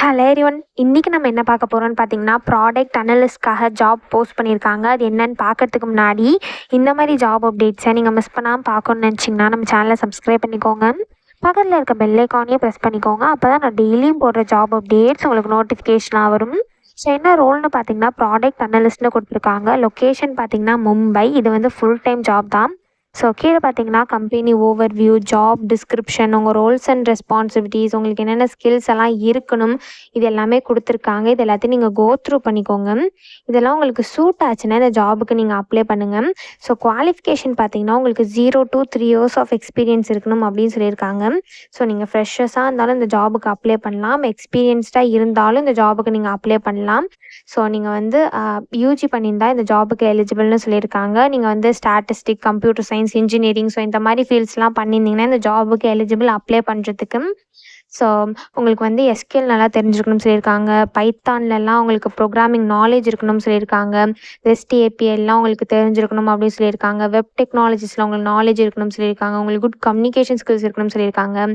Hello everyone. இன்றைக்கி நம்ம என்ன பார்க்க போகிறோம்னு பார்த்தீங்கன்னா, ப்ராடக்ட் அனலிஸ்ட்காக ஜாப் போஸ்ட் பண்ணியிருக்காங்க. அது என்னன்னு பார்க்கறதுக்கு முன்னாடி இந்த மாதிரி ஜாப் அப்டேட்ஸை நீங்கள் மிஸ் பண்ணாமல் பார்க்கணுன்னு நினச்சிங்கன்னா நம்ம சேனலை சப்ஸ்கிரைப் பண்ணிக்கோங்க. பக்கத்தில் இருக்க பெல் ஐக்கானையும் ப்ரெஸ் பண்ணிக்கோங்க. அப்போ தான் நான் டெய்லியும் போடுற ஜாப் அப்டேட்ஸ் உங்களுக்கு நோட்டிஃபிகேஷனாக வரும். ஸோ என்ன ரோல்னு பார்த்தீங்கன்னா, ப்ராடக்ட் அனலிஸ்ட்னு கொடுத்துருக்காங்க. லொக்கேஷன் பார்த்தீங்கன்னா மும்பை. இது வந்து ஃபுல் டைம் ஜாப் தான். ஸோ கீழே பார்த்தீங்கன்னா கம்பெனி ஓவர்வியூ, ஜாப் டிஸ்கிரிப்ஷன், உங்கள் ரோல்ஸ் அண்ட் ரெஸ்பான்சிபிலிட்டிஸ், உங்களுக்கு என்னென்ன ஸ்கில்ஸ் எல்லாம் இருக்கணும், இது எல்லாமே கொடுத்துருக்காங்க. இது எல்லாத்தையும் நீங்கள் கோ த்ரூ பண்ணிக்கோங்க. இதெல்லாம் உங்களுக்கு சூட் ஆச்சுன்னா இந்த ஜாபுக்கு நீங்கள் அப்ளை பண்ணுங்கள். ஸோ குவாலிஃபிகேஷன் பார்த்தீங்கன்னா உங்களுக்கு 0 to 3 years ஆஃப் எக்ஸ்பீரியன்ஸ் இருக்கணும் அப்படின்னு சொல்லியிருக்காங்க. ஸோ நீங்கள் ஃப்ரெஷர்ஸாக இருந்தாலும் இந்த ஜாபுக்கு அப்ளை பண்ணலாம். எக்ஸ்பீரியன்ஸ்டாக இருந்தாலும் இந்த ஜாபுக்கு நீங்கள் அப்ளை பண்ணலாம். ஸோ நீங்கள் வந்து யூஜி பண்ணியிருந்தால் இந்த ஜாபுக்கு எலிஜிபிள்னு சொல்லியிருக்காங்க. நீங்கள் வந்து statistic, computer science, engineering, so இந்த மாதிரி ஃபீல்ட்ஸ்லாம் பண்ணியிருந்தீங்கன்னா இந்த ஜாபுக்கு எலிஜிபிள் அப்ளை பண்ணுறதுக்கு. ஸோ உங்களுக்கு வந்து எஸ்கியூஎல் நல்லா தெரிஞ்சிருக்கணும்னு சொல்லியிருக்காங்க. பைத்தான்லலாம் உங்களுக்கு ப்ரோக்ராமிங் நாலேஜ் இருக்கணும்னு சொல்லியிருக்காங்க. ரெஸ்ட் ஏபிஐலாம் உங்களுக்கு தெரிஞ்சிருக்கணும் அப்படின்னு சொல்லியிருக்காங்க. வெப் டெக்னாலஜிஸில் உங்களுக்கு நாலேஜ் இருக்கணும்னு சொல்லியிருக்காங்க. உங்களுக்கு குட் கம்யூனிகேஷன் ஸ்கில்ஸ் இருக்கணும்னு சொல்லியிருக்காங்க.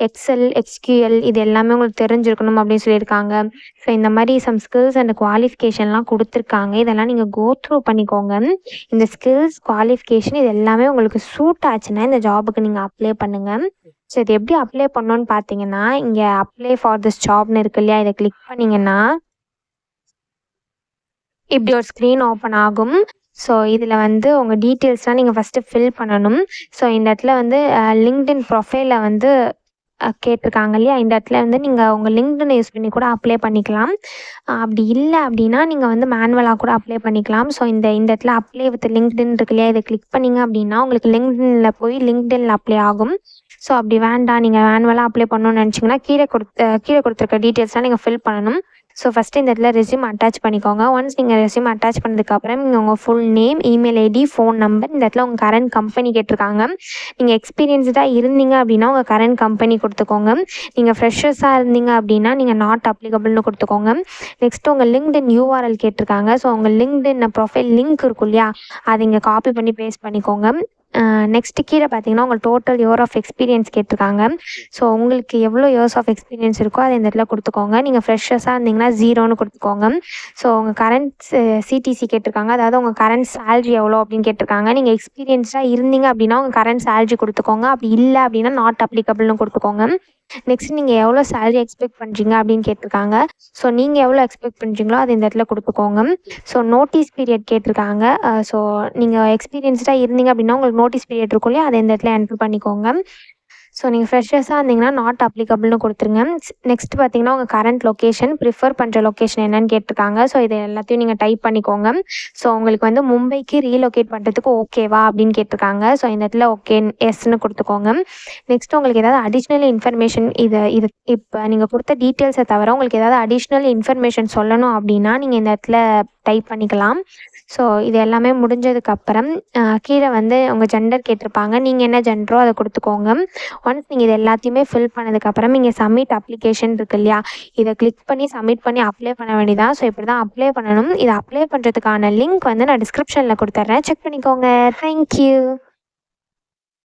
எக்ஸல், எஸ்கியூஎல் இது எல்லாமே உங்களுக்கு தெரிஞ்சிருக்கணும் அப்படின்னு சொல்லியிருக்காங்க. ஸோ இந்த மாதிரி சம் ஸ்கில்ஸ் அண்ட் குவாலிஃபிகேஷன்லாம் கொடுத்துருக்காங்க. இதெல்லாம் நீங்கள் கோ த்ரூ பண்ணிக்கோங்க. இந்த ஸ்கில்ஸ், குவாலிஃபிகேஷன் இது எல்லாமே உங்களுக்கு சூட் ஆச்சுன்னா இந்த ஜாபுக்கு நீங்கள் அப்ளை பண்ணுங்கள். ஸோ இது எப்படி அப்ளை பண்ணணுன்னு பார்த்தீங்கன்னா, இங்கே அப்ளை ஃபார் திஸ் ஜாப்னு இருக்கு இல்லையா, இதை கிளிக் பண்ணிங்கன்னா இப்படி ஒரு ஸ்க்ரீன் ஓப்பன் ஆகும். ஸோ இதில் வந்து உங்கள் டீட்டெயில்ஸ்லாம் நீங்கள் ஃபஸ்ட்டு ஃபில் பண்ணணும். ஸோ இந்த இடத்துல வந்து லிங்க்டின் ப்ரொஃபைலை வந்து கேட்டிருக்காங்க இல்லையா, இந்த இடத்துல வந்து நீங்கள் உங்கள் லிங்க்டின் யூஸ் பண்ணி கூட அப்ளை பண்ணிக்கலாம். அப்படி இல்லை அப்படின்னா நீங்கள் வந்து மேனுவலாக கூட அப்ளை பண்ணிக்கலாம். ஸோ இந்த இடத்துல அப்ளை வித் லிங்க்டின் இருக்கு இல்லையா, இதை கிளிக் பண்ணிங்க அப்படின்னா உங்களுக்கு லிங்க்டின்ல போய் லிங்க்டின்ல அப்ளை ஆகும். ஸோ அப்படி வேண்டாம், நீங்கள் மேனுவலாக அப்ளை பண்ணணும்னு நினச்சிங்கன்னா கீழே கொடுத்துருக்க டீட்டெயில்ஸ்லாம் நீங்கள் ஃபில் பண்ணணும். ஸோ ஃபஸ்ட்டு இந்த இடத்துல ரெஸ்யூம் அட்டாச் பண்ணிக்கோங்க. ஒன்ஸ் நீங்கள் ரெஸ்யூம் அட்டாச் பண்ணதுக்கப்புறம் நீங்கள் உங்கள் full name, email ID, phone number, இந்த இடத்துல உங்கள் கரண்ட் கம்பெனி கேட்டிருக்காங்க. நீங்கள் எக்ஸ்பீரியன்ஸ்டாக இருந்தீங்க அப்படின்னா உங்கள் கரண்ட் கம்பெனி கொடுத்துக்கோங்க. நீங்கள் ஃப்ரெஷர்ஸாக இருந்தீங்க அப்படின்னா நீங்கள் நாட் அப்ளிகபிள்னு கொடுத்துக்கோங்க. நெக்ஸ்ட்டு உங்கள் லிங்க்டின் யூஆர்எல் கேட்டிருக்காங்க. ஸோ உங்கள் லிங்க்டின் ப்ரொஃபைல் லிங்க் இருக்கும் இல்லையா, அதை இங்கே காப்பி பண்ணி பேஸ்ட் பண்ணிக்கோங்க. நெக்ஸ்ட்டு கீழே பார்த்தீங்கன்னா உங்கள் டோட்டல் இயர் ஆஃப் எக்ஸ்பீரியன்ஸ் கேட்டிருக்காங்க. ஸோ உங்களுக்கு எவ்வளோ இயர்ஸ் ஆஃப் எக்ஸ்பீரியன்ஸ் இருக்கோ அதை இந்த இடத்துல கொடுத்துக்கோங்க. நீங்கள் ஃப்ரெஷர்ஸாக இருந்தீங்கன்னா 0ன்னு கொடுத்துக்கோங்க. ஸோ உங்கள் கரண்ட் சிடிசி கேட்டிருக்காங்க, அதாவது உங்கள் கரண்ட் சேல்ரி எவ்வளோ அப்படின்னு கேட்டிருக்காங்க. நீங்கள் எக்ஸ்பீரியன்ஸ்டாக இருந்தீங்க அப்படின்னா உங்கள் கரண்ட் சேல்ரி கொடுத்துக்கோங்க. அப்படி இல்லை அப்படின்னா நாட் அப்ளிகபிள்னு கொடுத்துக்கோங்க. நெக்ஸ்ட் நீங்கள் எவ்வளோ சேலரி எக்ஸ்பெக்ட் பண்ணுறீங்க அப்படின்னு கேட்டிருக்காங்க. ஸோ நீங்கள் எவ்வளோ எக்ஸ்பெக்ட் பண்ணுறீங்களோ அது இந்த இடத்துல கொடுத்துக்கோங்க. ஸோ நோட்டீஸ் பீரியட் கேட்டிருக்காங்க. ஸோ நீங்கள் எக்ஸ்பீரியன்ஸ்டாக இருந்தீங்க அப்படின்னா உங்களுக்கு நோட்டீஸ் பீரியட் இருக்கும் இல்லையா, அதை இந்த இடத்துல என்ட்ரு பண்ணிக்கோங்க. ஸோ நீங்கள் ஃப்ரெஷர்ஸாக இருந்தீங்கன்னா நாட் அப்ளிகபிள்னு கொடுத்துருங்க. நெக்ஸ்ட் பார்த்தீங்கன்னா உங்கள் கரண்ட் லொக்கேஷன், ப்ரிஃபர் பண்ணுற லொக்கேஷன் என்னன்னு கேட்டிருக்காங்க. ஸோ இது எல்லாத்தையும் நீங்கள் டைப் பண்ணிக்கோங்க. ஸோ உங்களுக்கு வந்து மும்பைக்கு ரீலொகேட் பண்ணுறதுக்கு ஓகேவா அப்படின்னு கேட்டிருக்காங்க. ஸோ இந்த இடத்துல ஓகே எஸ்ன்னு கொடுத்துக்கோங்க. நெக்ஸ்ட் உங்களுக்கு ஏதாவது அடிஷ்னல் இன்ஃபர்மேஷன் இது இப்போ நீங்கள் கொடுத்த டீட்டெயில்ஸை தவிர உங்களுக்கு ஏதாவது அடிஷ்னல் இன்ஃபர்மேஷன் சொல்லணும் அப்படின்னா நீங்கள் இந்த இடத்துல டைப் பண்ணிக்கலாம். ஸோ இது எல்லாமே முடிஞ்சதுக்கப்புறம் கீழே வந்து உங்கள் ஜெண்டர் கேட்டிருப்பாங்க. நீங்கள் என்ன ஜெண்டரோ அதை கொடுத்துக்கோங்க. ஒன்ஸ் நீங்கள் இது எல்லாத்தையுமே ஃபில் பண்ணதுக்கப்புறம் நீங்கள் சப்மிட் அப்ளிகேஷன் இருக்கு இல்லையா, இதை கிளிக் பண்ணி சப்மிட் பண்ணி அப்ளை பண்ண வேண்டியதான். ஸோ இப்படி தான் அப்ளை பண்ணணும். இதை அப்ளை பண்ணுறதுக்கான லிங்க் வந்து நான் டிஸ்கிரிப்ஷனில் கொடுத்துட்றேன், செக் பண்ணிக்கோங்க. தேங்க்யூ.